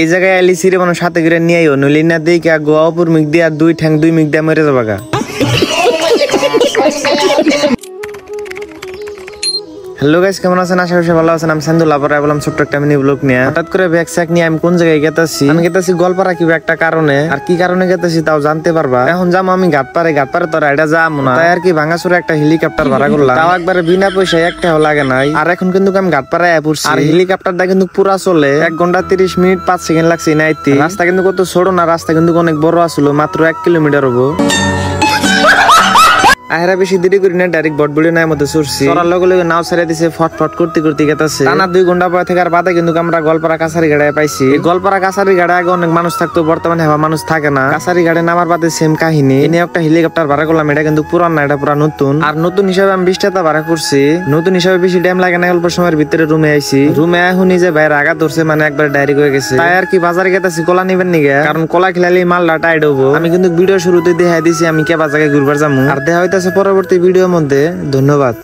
এই জায়গায় আলি সিরে মানুষ সাথে করে নিয়ে আইও নইলে না দেখে গোয়াপুর মিক দিয়ে আর 2 ঠ্যাং 2 মিক দিয়ে মরে যাবাগা। হ্যালো গাইস, কেমন আছেন? আশা করি ভালো আছেন। আমি সান্দুল্লাহ পরে বললাম ছোট্ট একটা মিনি ব্লগ নিয়ে। হঠাৎ করে ব্যাগ স্যাক নিয়ে আমি কোন জায়গায় গেতাছি? আমি গেতাছি গোয়ালপাড়া কি একটা কারণে, আর কি কারণে গেতাছি তাও জানতে পারবা। এখন যাম আমি ঘাটপাড়ে তো এটা যাম না, তাই আর কি ভাঙাচুরা একটা হেলিকপ্টার ভাড়া করলাম। তাও একবারে বিনা পয়সায় একটাও লাগে নাই। আর এখন কিন্তু আমি ঘাটপাড়ায় পড়ছি, আর হেলিকপ্টারটা কিন্তু পুরা চলে 1 ঘন্টা 30 মিনিট 5 সেকেন্ড লাগছে নাইতে। রাস্তা কিন্তু কত ছোট না, রাস্তা কিন্তু অনেক বড় আসলো, মাত্র 1 কিলোমিটার হবো। আহেরা বেশি দেরি করি না, ডাইরেক্ট বটবুড়ি নায়ের মধ্যে চড়ছি। চড়ার লগে লগে নাও ছেড়ে দিছে, ফটফট করতে গেতাছে। টানা 2 ঘন্টা পর থেকে আর বাদে কিন্তু আমরা গোয়ালপাড়া কাছারি গাড়ায় পাইছি। গোয়ালপাড়া কাছারি গাড়ায় আগে অনেক মানুষ থাকতো, বর্তমানে হেবা মানুষ থাকে না। কাছারি গাড়ি নামার বাদে সেম কাহিনী। এনে একটা হেলিকপ্টার ভাড়া করলাম, এটা কিন্তু পুরান না, এটা পুরা নতুন। আর নতুন হিসাবে আমি 20 টাকা ভাড়া করছি। নতুন হিসাবে বেশি টাইম লাগে না, অল্প সময়ের ভিতরে রুমে আইছি। রুমে এখন নিজে ভাইয়ের আগা ধরছে, মানে একবার ডাইরেক্ট হয়ে গেছে। তাই আর কি বাজারে গেতাছি কলা নিবেন নিগে, কারণ কলা খেলালে মালটা টাইট হবো। আমি কিন্তু ভিডিও শুরুতে দেখাই দিছি আমি কে বাজারে ঘুরবার যাবো, আর দেখা হইতাছে পরবর্তী ভিডিওর মধ্যে। ধন্যবাদ।